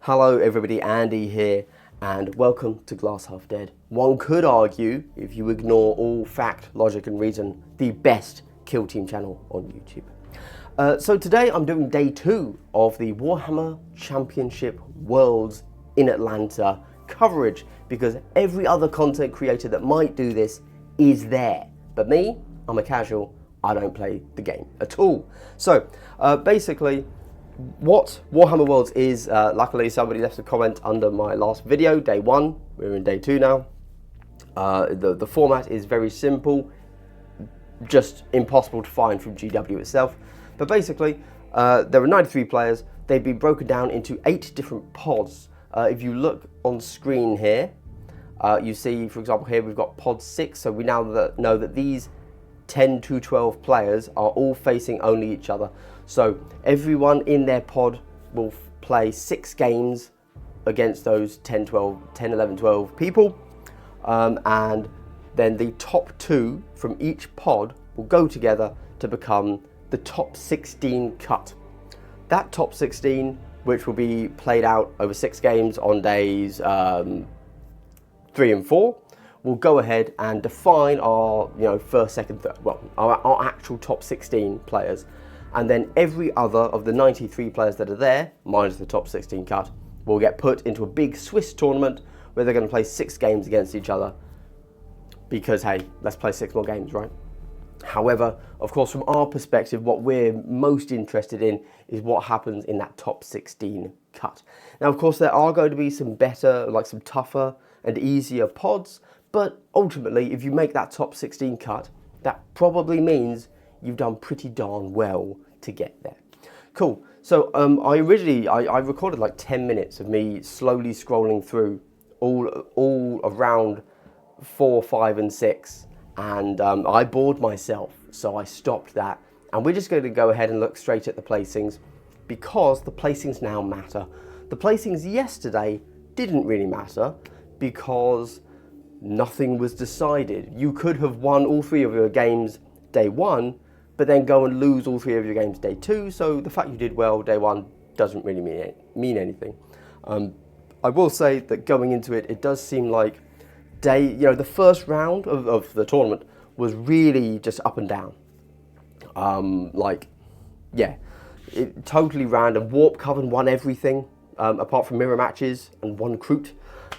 Hello everybody, Andy here, and welcome to Glass Half Dead. One could argue, if you ignore all fact, logic and reason, the best kill team channel on YouTube. So today I'm doing day 2 of the Warhammer Championship Worlds in Atlanta coverage, because every other content creator that might do this is there. But me, I'm a casual, I don't play the game at all. So basically, what Warhammer Worlds is, luckily somebody left a comment under my last video, day 1, we're in day 2 now. The format is very simple, just impossible to find from GW itself. But basically, there are 93 players, they've been broken down into 8 different pods. If you look on screen here, you see, for example, here we've got pod 6, so we now know that these 10 to 12 players are all facing only each other. So everyone in their pod will play 6 games against those 10, 11, 12 people. And then the top 2 from each pod will go together to become the top 16 cut. That top 16, which will be played out over 6 games on days 3 and 4, will go ahead and define our first, second, third, well, our actual top 16 players. And then every other of the 93 players that are there, minus the top 16 cut, will get put into a big Swiss tournament where they're going to play 6 games against each other. Because, hey, let's play 6 more games, right? However, of course, from our perspective, what we're most interested in is what happens in that top 16 cut. Now, of course, there are going to be some better, like some tougher and easier pods, but ultimately, if you make that top 16 cut, that probably means you've done pretty darn well to get there. Cool. So I recorded like 10 minutes of me slowly scrolling through all around 4, 5 and 6, and I bored myself, so I stopped that. And we're just going to go ahead and look straight at the placings, because the placings now matter. The placings yesterday didn't really matter because nothing was decided. You could have won all 3 of your games day 1, but then go and lose all 3 of your games day 2, so the fact you did well day 1 doesn't really mean anything. I will say that going into it, it does seem like the first round of the tournament was really just up and down. It totally random. Warp Coven won everything, apart from mirror matches and 1 Kroot.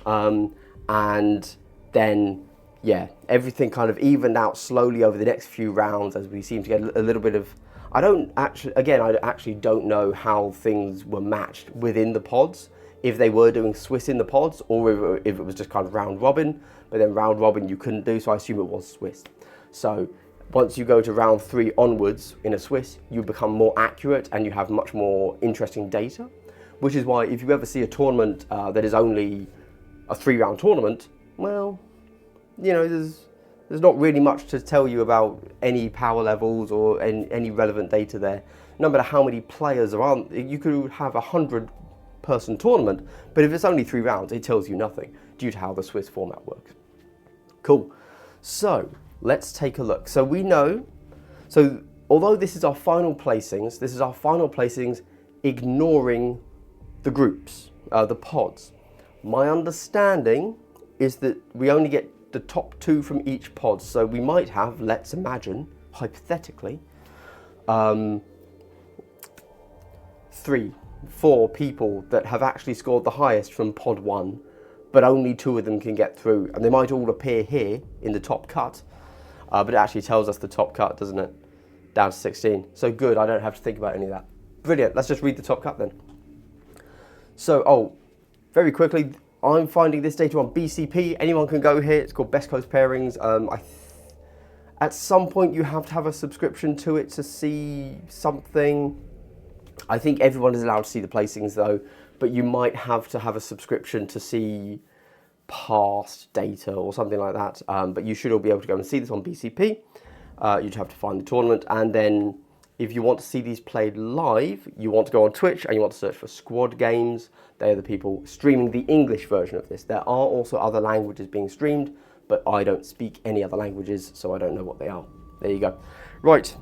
And then, yeah, everything kind of evened out slowly over the next few rounds as we seem to get a little bit of... I actually don't know how things were matched within the pods, if they were doing Swiss in the pods, or if it was just kind of round robin, but then round robin you couldn't do, so I assume it was Swiss. So once you go to round 3 onwards in a Swiss, you become more accurate and you have much more interesting data, which is why if you ever see a tournament that is only a 3-round tournament, well, there's not really much to tell you about any power levels or any relevant data there. No matter how many players are on, you could have a 100-person tournament, but if it's only 3 rounds, it tells you nothing due to how the Swiss format works. Cool. So let's take a look. So we know, although this is our final placings, ignoring the groups, the pods. My understanding is that we only get the top 2 from each pod, so we might have, let's imagine, hypothetically, 3, 4 people that have actually scored the highest from pod 1, but only 2 of them can get through, and they might all appear here in the top cut, but it actually tells us the top cut, doesn't it? Down to 16. So good, I don't have to think about any of that. Brilliant, let's just read the top cut then. So, very quickly, I'm finding this data on BCP. Anyone can go here. It's called Best Close Pairings. At some point, you have to have a subscription to it to see something. I think everyone is allowed to see the placings, though, but you might have to have a subscription to see past data or something like that. But you should all be able to go and see this on BCP. You'd have to find the tournament, and then if you want to see these played live, you want to go on Twitch and you want to search for Squad Games. They are the people streaming the English version of this. There are also other languages being streamed, but I don't speak any other languages, so I don't know what they are. There you go. Right.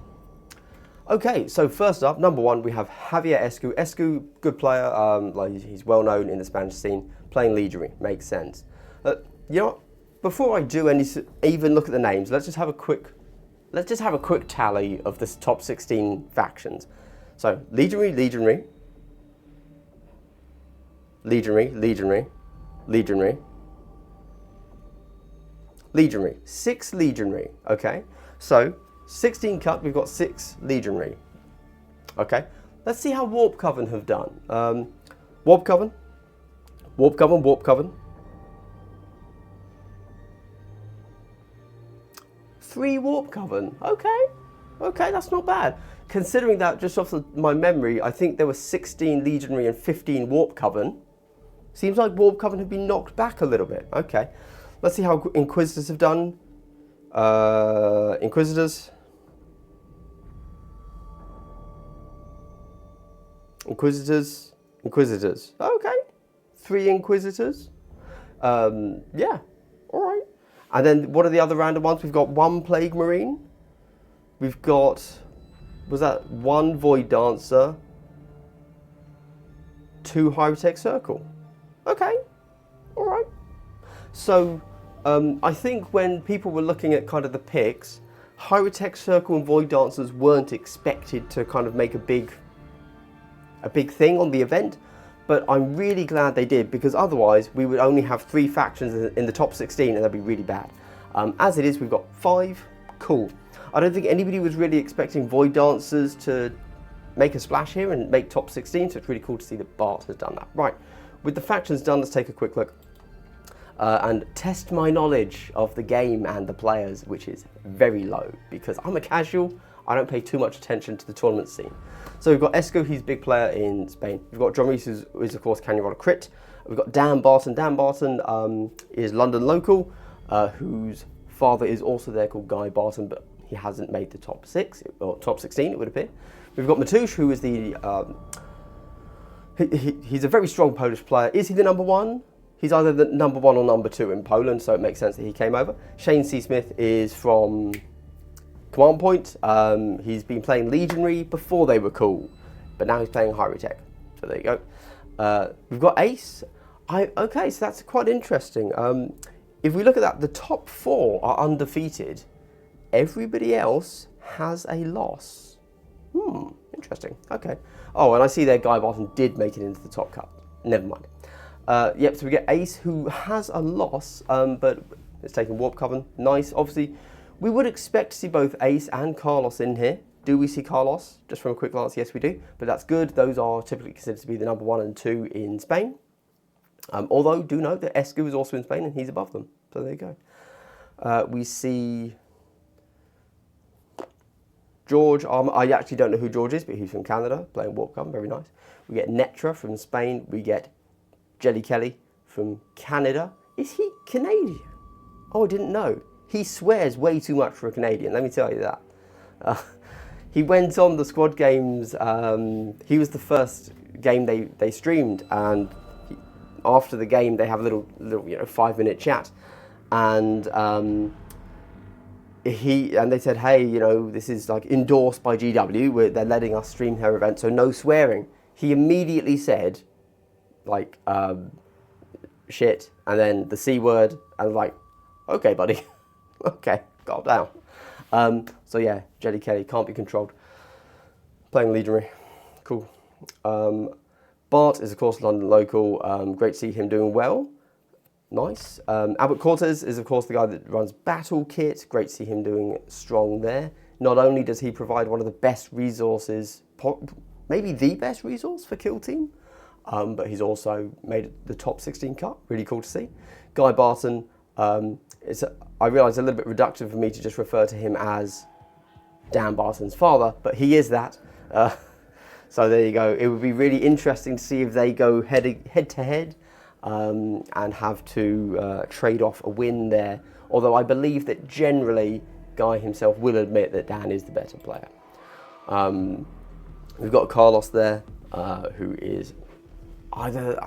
Okay, so first up, number one, we have Javier Escu. Escu, good player, like he's well known in the Spanish scene, playing legionary, makes sense. You know what? Before I do even look at the names, let's just have a quick tally of this top 16 factions. So legionary, legionary, legionary, legionary, legionary, legionary, 6 legionary. Okay, so 16 cut, we've got 6 legionary. Okay, let's see how Warp Coven have done. Warp Coven, Warp Coven, Warp Coven. 3 Warp Coven. Okay, that's not bad. Considering that, just off of my memory, I think there were 16 legionary and 15 Warp Coven. Seems like Warp Coven have been knocked back a little bit. Okay, let's see how Inquisitors have done. Inquisitors. Okay, 3 Inquisitors. Yeah, all right. And then what are the other random ones? We've got 1 Plague Marine. We've got, was that 1 Void Dancer? 2 Hybridtech Circle. Okay, all right. So I think when people were looking at kind of the picks, Hybridtech Circle and Void Dancers weren't expected to kind of make a big thing on the event, but I'm really glad they did, because otherwise we would only have 3 factions in the top 16 and that'd be really bad. As it is, we've got 5. Cool. I don't think anybody was really expecting Void Dancers to make a splash here and make top 16, so it's really cool to see that Bart has done that. Right, with the factions done, let's take a quick look and test my knowledge of the game and the players, which is very low because I'm a casual. I don't pay too much attention to the tournament scene. So we've got Esco, he's a big player in Spain. We've got John Reese, who is of course Can You Roll a Crit. We've got Dan Barton. Dan Barton is London local, whose father is also there, called Guy Barton, but he hasn't made the top 6 or top 16, it would appear. We've got Mateusz, who is the he's a very strong Polish player. Is he the number 1? He's either the number 1 or number 2 in Poland, so it makes sense that he came over. Shane C. Smith is from Command Point. He's been playing Legionary before they were cool, but now he's playing Hybridtech. So there you go. We've got Ace. Okay, so that's quite interesting. If we look at that, the top 4 are undefeated. Everybody else has a loss. Interesting. Okay. Oh, and I see there Guy Barton did make it into the top cut. Never mind. Yep, so we get Ace, who has a loss, but it's taking Warp Coven. Nice. Obviously, we would expect to see both Ace and Carlos in here. Do we see Carlos? Just from a quick glance, yes we do. But that's good. Those are typically considered to be the number 1 and 2 in Spain. Although, do note that Escu is also in Spain and he's above them. So there you go. We see George. I actually don't know who George is, but he's from Canada, playing Warp Coven. Very nice. We get Netra from Spain. We get Jelly Kelly from Canada. Is he Canadian? Oh, I didn't know. He swears way too much for a Canadian, let me tell you that. He went on the squad games. He was the first game they streamed, and after the game they have a little 5-minute chat, and they said, hey, this is like endorsed by GW. They're letting us stream her event, so no swearing. He immediately said, like, shit, and then the C word, and like, okay, buddy, okay, calm down. So yeah, Jelly Kelly can't be controlled. Playing Legionary, cool. Bart is of course London local. Great to see him doing well. Nice. Albert Cortez is of course the guy that runs Battle Kit. Great to see him doing strong there. Not only does he provide one of the best resources, maybe the best resource for Kill Team, but he's also made the top 16 cut. Really cool to see. Guy Barton. I realise it's a little bit reductive for me to just refer to him as Dan Barton's father, but he is that. So there you go. It would be really interesting to see if they go head to head and have to trade off a win there. Although I believe that generally Guy himself will admit that Dan is the better player. We've got Carlos there, who is either...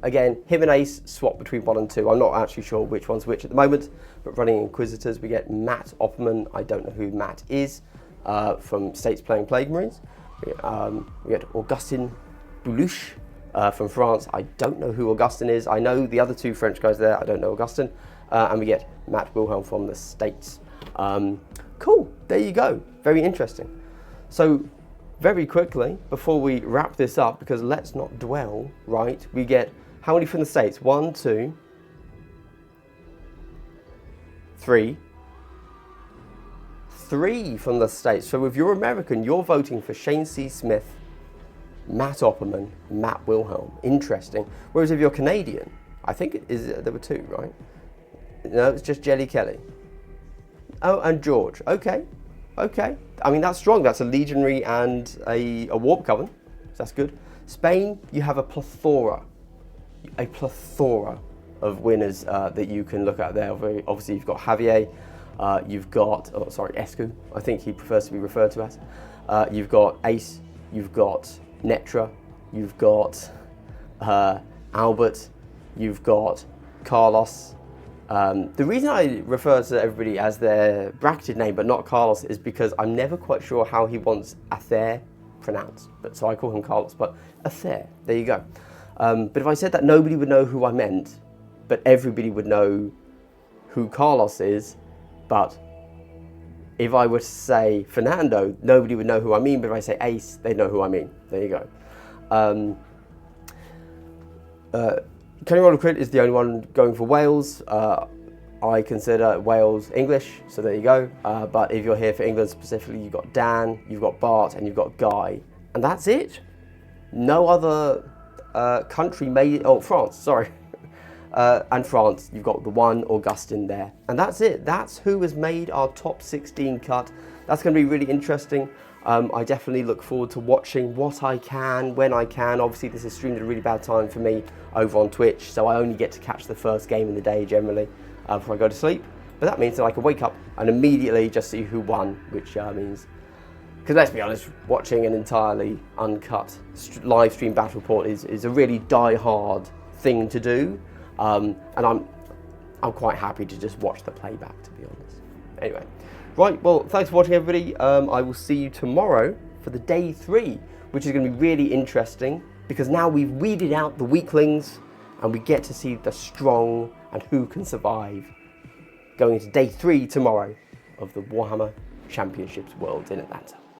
Again, him and Ace swap between 1 and 2. I'm not actually sure which one's which at the moment, but running Inquisitors, we get Matt Opperman. I don't know who Matt is. from States playing Plague Marines. We get Augustin Boulouche from France. I don't know who Augustin is. I know the other two French guys there. I don't know Augustin. And we get Matt Wilhelm from the States. Cool, there you go. Very interesting. So very quickly, before we wrap this up, because let's not dwell, right? We get how many from the States? 1, 2, 3. 3 from the States. So if you're American, you're voting for Shane C. Smith, Matt Opperman, Matt Wilhelm. Interesting. Whereas if you're Canadian, I think there were 2, right? No, it's just Jelly Kelly. Oh, and George. Okay. I mean, that's strong. That's a legionary and a warp coven. So that's good. Spain, you have a plethora of winners that you can look at there. Obviously, you've got Javier. You've got, Escu, I think he prefers to be referred to as. You've got Ace, you've got Netra, you've got Albert, you've got Carlos. The reason I refer to everybody as their bracketed name but not Carlos is because I'm never quite sure how he wants Ather pronounced. So I call him Carlos, but Ather, there you go. But if I said that, nobody would know who I meant, but everybody would know who Carlos is. But if I were to say Fernando, nobody would know who I mean. But if I say Ace, they'd know who I mean. There you go. Kenny Ronald Crit is the only one going for Wales. I consider Wales English, so there you go. But if you're here for England specifically, you've got Dan, you've got Bart, and you've got Guy. And that's it. No other country made... Oh, France, sorry. And France, you've got the one Augustin there. And that's it. That's who has made our top 16 cut. That's going to be really interesting. I definitely look forward to watching what I can, when I can. Obviously, this is streamed at a really bad time for me over on Twitch, so I only get to catch the first game in the day generally before I go to sleep. But that means that I can wake up and immediately just see who won, which means... Because let's be honest, watching an entirely uncut live stream battle report is a really die-hard thing to do. And I'm quite happy to just watch the playback, to be honest. Anyway, right, well, thanks for watching, everybody. I will see you tomorrow for the day 3, which is going to be really interesting because now we've weeded out the weaklings and we get to see the strong and who can survive going into day 3 tomorrow of the Warhammer Championships Worlds in Atlanta.